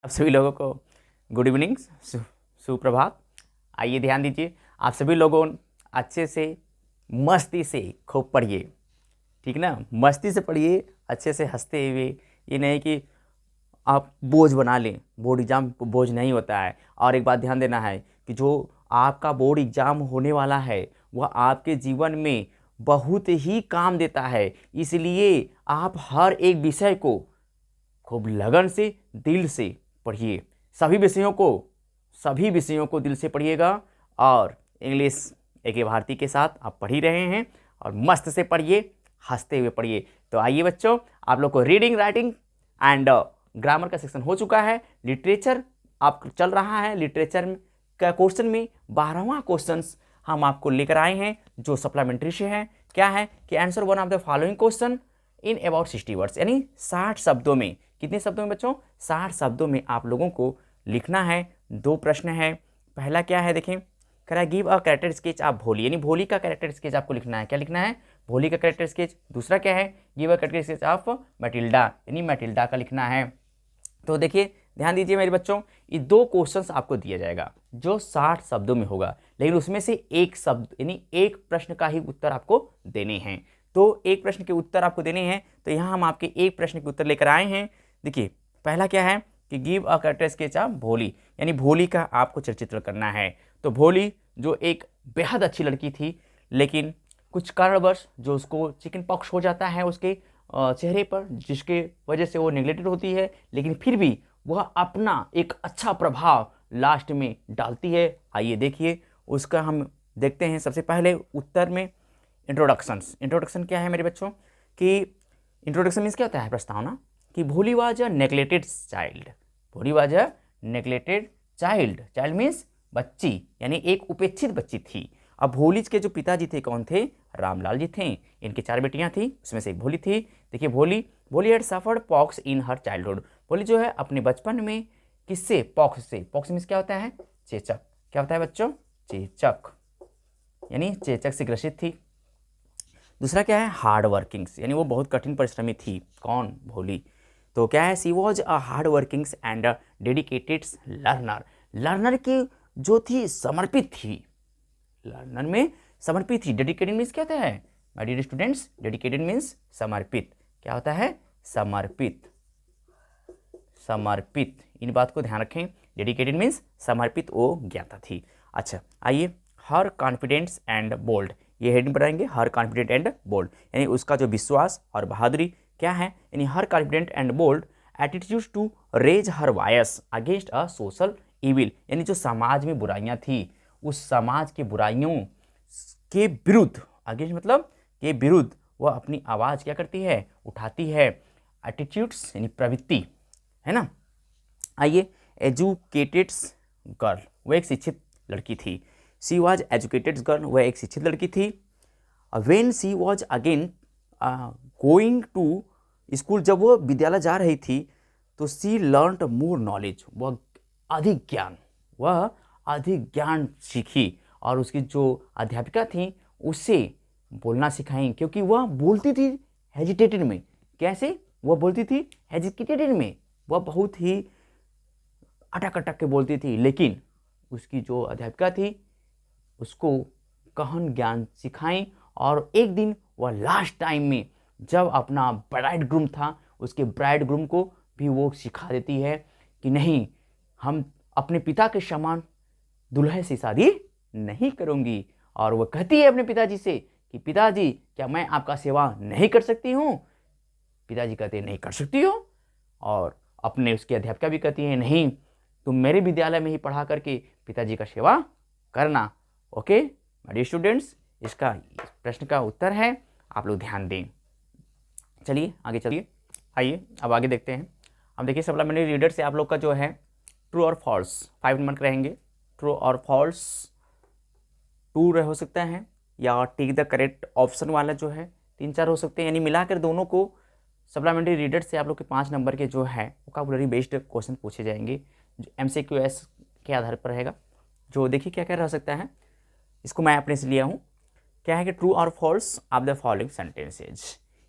आप सभी लोगों को गुड इवनिंग, सुप्रभात। आइए ध्यान दीजिए, आप सभी लोगों अच्छे से मस्ती से खूब पढ़िए, ठीक ना। मस्ती से पढ़िए, अच्छे से हंसते हुए। ये नहीं कि आप बोझ बना लें, बोर्ड एग्जाम बोझ नहीं होता है। और एक बात ध्यान देना है कि जो आपका बोर्ड एग्जाम होने वाला है वह आपके जीवन में बहुत ही काम देता है। इसलिए आप हर एक विषय को खूब लगन से, दिल से पढ़िए। सभी विषयों को दिल से पढ़िएगा। और इंग्लिश AK भारती के साथ आप पढ़ ही रहे हैं, और मस्त से पढ़िए, हंसते हुए पढ़िए। तो आइए बच्चों, आप लोग को रीडिंग, राइटिंग एंड ग्रामर का सेक्शन हो चुका है। लिटरेचर आप चल रहा है। लिटरेचर का क्वेश्चन में 12वां क्वेश्चन हम आपको लेकर आए हैं, जो सप्लीमेंट्री से है। क्या है कि answer one of the following question in about 60 words, यानी 60 शब्दों में। कितने शब्दों में बच्चों? 60 शब्दों में आप लोगों को लिखना है। 2 प्रश्न है। पहला क्या है, देखें, कह रहा है give a character sketch of भोली, यानी भोली का कैरेक्टर स्केच आपको लिखना है। क्या लिखना है? भोली का कैरेक्टर स्केच। दूसरा क्या है? Give a character sketch of Matilda, यानी मैटिल्डा का लिखना है। तो देखिए, ध्यान दीजिए मेरे बच्चों, ये 2 क्वेश्चंस आपको दिया जाएगा जो 60 शब्दों में होगा, लेकिन उसमें से एक शब्द यानी एक प्रश्न का ही उत्तर आपको देने हैं। तो एक प्रश्न के उत्तर आपको देने हैं, तो यहाँ हम आपके एक प्रश्न के उत्तर लेकर आए हैं। देखिए, पहला क्या है कि give a character sketch of भोली, यानी भोली का आपको चित्र करना है। तो भोली जो एक बेहद अच्छी लड़की थी, लेकिन कुछ कारणवश जो उसको चिकन पॉक्स हो जाता है उसके चेहरे पर, जिसके वजह से वो नेग्लेक्टेड होती है, लेकिन फिर भी वह अपना एक अच्छा प्रभाव लास्ट में डालती है। आइए देखिए, उसका हम देखते हैं। सबसे पहले उत्तर में इंट्रोडक्शन क्या है मेरे बच्चों कि इंट्रोडक्शन मीन्स क्या होता है? प्रस्तावना। कि भोली वाज अ नेग्लेक्टेड चाइल्ड। भोली was a neglected child. Child means बच्ची, यानी एक उपेक्षित बच्ची थी। अब भोली के जो पिताजी थे कौन थे? रामलाल जी थे। इनकी 4 बेटियां थी, उसमें से एक भोली थी। देखिए, भोली had suffered pox in her childhood. भोली जो है अपने बचपन में किससे? पॉक्स से। पॉक्स मीन्स क्या होता है? चेचक। क्या होता है बच्चों? चेचक, यानी चेचक से ग्रसित थी। दूसरा क्या है? हार्ड वर्किंग्स, यानी वो बहुत कठिन परिश्रमी थी। कौन? भोली। तो क्या है? She was a hard workings and dedicated learner. Learner की जो थी समर्पित थी, लर्नर में समर्पित थी। डेडिकेटेड मीन्स क्या होता है my dear students? Dedicated means समर्पित। क्या होता है? समर्पित। समर्पित, इन बात को ध्यान रखें। डेडिकेटेड मीन्स समर्पित वो ज्ञाता थी। अच्छा, आइए, हर कॉन्फिडेंस एंड बोल्ड, ये हेडिंग बनाएंगे, हर कॉन्फिडेंट एंड बोल्ड, यानी उसका जो विश्वास और बहादुरी क्या है? यानी her confident and bold attitude to raise her voice against a social evil, यानी जो समाज में बुराइयां थी, उस समाज के बुराइयों के विरुद्ध, अगेंस्ट मतलब के विरुद्ध, वह अपनी आवाज क्या करती है? उठाती है। एटीट्यूड्स यानी प्रवृत्ति, है ना। आइए, एजुकेटेड गर्ल, वह एक शिक्षित लड़की थी। सी वॉज एजुकेटेड गर्ल, वह एक शिक्षित लड़की थी। When she was again going to school, जब वह विद्यालय जा रही थी, तो सी लर्न मोर नॉलेज, वह अधिक ज्ञान सीखी। और उसकी जो अध्यापिका थी उससे बोलना सिखाई, क्योंकि वह बोलती थी हेजिटेटेड में। कैसे? वह बोलती थी हेजिटेटेड में, वह बहुत ही अटक अटक के बोलती थी, लेकिन उसकी जो अध्यापिका थी उसको गहन ज्ञान सिखाई। और एक दिन वह लास्ट टाइम में जब अपना ब्राइड ग्रूम था, उसके ब्राइड ग्रूम को भी वो सिखा देती है कि नहीं, हम अपने पिता के समान दुल्हे से शादी नहीं करूंगी। और वह कहती है अपने पिताजी से कि पिताजी, क्या मैं आपका सेवा नहीं कर सकती हूँ? पिताजी कहते हैं नहीं कर सकती हो। और अपने उसकी अध्यापिका भी कहती है नहीं, तुम मेरे विद्यालय में ही पढ़ा करके पिताजी का सेवा करना। ओके माय डियर स्टूडेंट्स, इसका प्रश्न का उत्तर है, आप लोग ध्यान दें। चलिए आगे चलिए। आइए अब आगे देखते हैं। अब देखिए, सप्लीमेंट्री रीडर से आप लोग का जो है ट्रू और फॉल्स 5 नंबर के रहेंगे। ट्रू और फॉल्स 2 हो सकता है, या टेक द करेक्ट ऑप्शन वाला जो है 3-4 हो सकते हैं, यानी मिलाकर दोनों को सप्लीमेंट्री रीडर से आप लोग के 5 नंबर के जो है वोकैबुलरी बेस्ड क्वेश्चन पूछे जाएंगे, जो MCQS के आधार पर रहेगा। जो देखिए क्या क्या रह सकता है, इसको मैं अपने से लिया हूँ। क्या है कि ट्रू और false of the following sentences,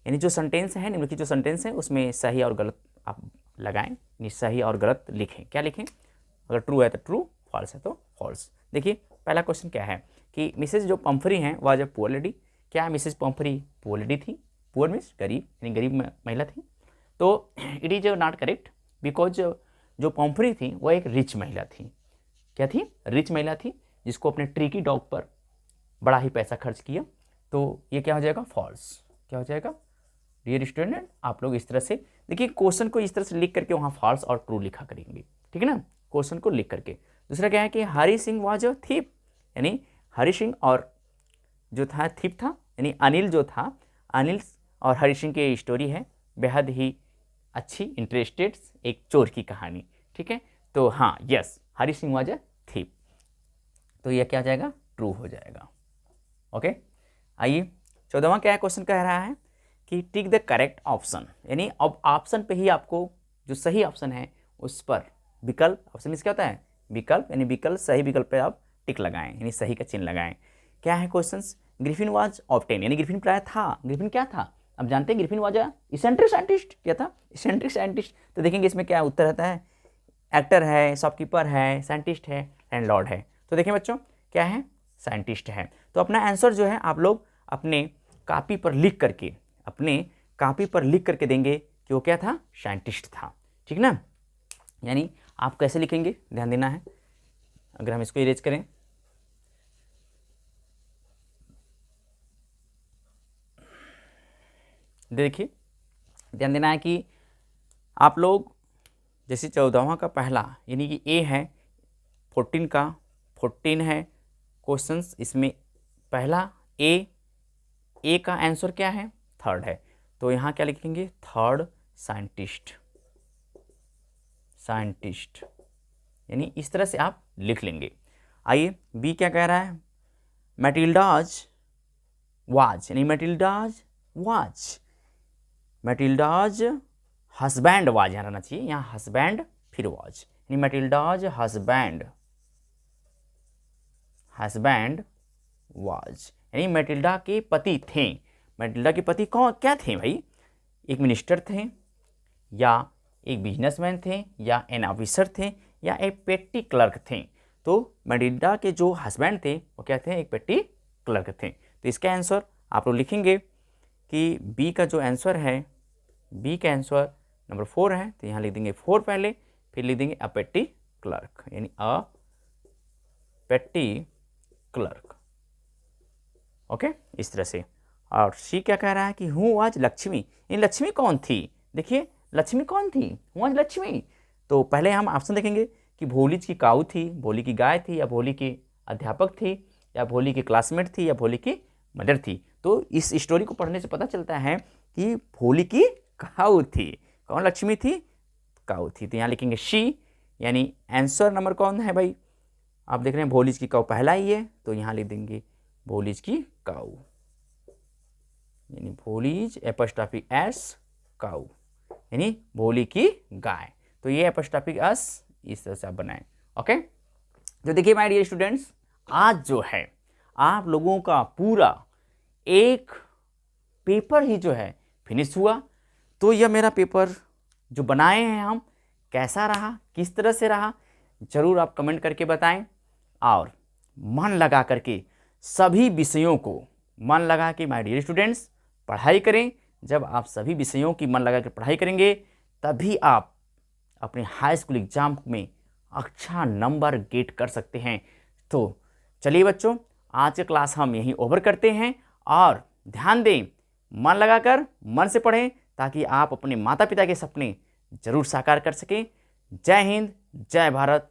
यानी जो सेंटेंस है, निम्नलिखित जो सेंटेंस है उसमें सही और गलत आप लगाएं, यानी सही और गलत लिखें। क्या लिखें? अगर ट्रू है तो ट्रू, फॉल्स है तो फॉल्स। देखिए पहला क्वेश्चन क्या है कि मिसेज जो पम्फरी हैं वह जब पुअर लेडी, क्या मिसेज पम्फरी पुअर लेडी थी? पुअर मीन्स गरीब, यानी गरीब महिला थी। तो it is not correct because जो पम्फरी थी वह एक रिच महिला थी। क्या थी? रिच महिला थी, जिसको अपने ट्रिकी डॉग पर बड़ा ही पैसा खर्च किया। तो ये क्या हो जाएगा? फॉल्स। क्या हो जाएगा डियर स्टूडेंट? आप लोग इस तरह से देखिए, क्वेश्चन को इस तरह से लिख करके वहाँ फॉल्स और ट्रू लिखा करेंगे, ठीक है ना, क्वेश्चन को लिख करके। दूसरा क्या है कि Hari Singh was a thief, यानी हरी सिंह और जो था थीप था, यानी अनिल जो था, अनिल और हरी सिंह की स्टोरी है बेहद ही अच्छी, इंटरेस्टेड, एक चोर की कहानी, ठीक है। तो हाँ, yes, Hari Singh was a thief, तो यह क्या हो जाएगा? ट्रू हो जाएगा। ओके, आइए 14वां क्या क्वेश्चन कह रहा है कि टिक द करेक्ट ऑप्शन, यानी अब ऑप्शन पे ही आपको जो सही ऑप्शन है उस पर विकल्प, ऑप्शन मीन्स क्या होता है? विकल्प, यानी विकल्प, सही विकल्प पे आप टिक लगाएं, यानी सही का चिन्ह लगाएं। क्या है क्वेश्चंस? ग्रिफिन वाज ऑब्टेन, यानी ग्रिफिन प्राय था। ग्रिफिन क्या था? अब जानते हैं ग्रिफिन वाज इसेंट्रिक साइंटिस्ट। क्या था? Eccentric scientist. तो देखेंगे इसमें क्या उत्तर रहता है, एक्टर है, शॉपकीपर है, साइंटिस्ट है, लैंडलॉर्ड है। तो देखें बच्चों क्या है? साइंटिस्ट है। तो अपना आंसर जो है आप लोग अपने कॉपी पर लिख करके, अपने कॉपी पर लिख करके देंगे कि वो क्या था? साइंटिस्ट था, ठीक ना। यानी आप कैसे लिखेंगे ध्यान देना है। अगर हम इसको इरेज करें, देखिए ध्यान देना है कि आप लोग जैसे 14वां का पहला, यानी कि ए है, 14 का 14 है क्वेश्चंस, इसमें पहला ए का आंसर क्या है? थर्ड है। तो यहाँ क्या लिखेंगे? थर्ड साइंटिस्ट, साइंटिस्ट, यानी इस तरह से आप लिख लेंगे। आइए बी क्या कह रहा है? मैटिल्डाज वाज, यानी मैटिल्डाज वाज, मैटिल्डाज हस्बैंड वाज यहाँ रहना चाहिए, यहाँ हस्बैंड फिर वाज, यानी मैटिल्डाज हस्बैंड, हस्बैंड वाज, यानी मैटिल्डा के पति थे। मैटिल्डा के पति कौन क्या थे भाई? एक मिनिस्टर थे, या एक बिजनेसमैन थे, या एन ऑफिसर थे, या एक पेटी क्लर्क थे। तो मैटिल्डा के जो हस्बैंड थे वो क्या थे? एक पेटी क्लर्क थे। तो इसका आंसर आप लोग लिखेंगे कि बी का जो आंसर है, बी का आंसर नंबर 4 है। तो यहाँ लिख देंगे 4 पहले, फिर लिख देंगे अ पेटी क्लर्क, यानी अ पेटी क्लर्क। ओके, इस तरह से। और सी क्या कह रहा है कि हु वाज लक्ष्मी, यानी लक्ष्मी कौन थी? देखिए लक्ष्मी कौन थी? Who was Lakshmi. तो पहले हम ऑप्शन देखेंगे कि भोली की काऊ थी, भोली की गाय थी, या भोली की अध्यापक थी, या भोली की क्लासमेट थी, या भोली की मदर थी। तो इस स्टोरी को पढ़ने से पता चलता है कि भोली की काऊ थी। कौन लक्ष्मी थी? काऊ थी। तो यहाँ लिखेंगे शी, यानी आंसर नंबर कौन है भाई? आप देख रहे हैं भोलीज की काऊ पहला ही है, तो यहाँ लिख देंगे भोलीज की काऊ, यानी भोलीज एपोस्ट्रोफी एस काऊ, यानी भोली की गाय। तो ये एपोस्ट्रोफी एस इस तरह से आप बनाएं। ओके, तो देखिए माय डियर स्टूडेंट्स, आज जो है आप लोगों का पूरा एक पेपर ही जो है फिनिश हुआ। तो यह मेरा पेपर जो बनाए हैं हम, कैसा रहा, किस तरह से रहा, जरूर आप कमेंट करके बताएं। और मन लगा करके सभी विषयों को मन लगा के माय डियर स्टूडेंट्स पढ़ाई करें। जब आप सभी विषयों की मन लगा कर पढ़ाई करेंगे तभी आप अपने हाई स्कूल एग्जाम में अच्छा नंबर गेट कर सकते हैं। तो चलिए बच्चों, आज की क्लास हम यहीं ओवर करते हैं। और ध्यान दें, मन लगाकर मन से पढ़ें ताकि आप अपने माता पिता के सपने जरूर साकार कर सकें। जय हिंद, जय भारत,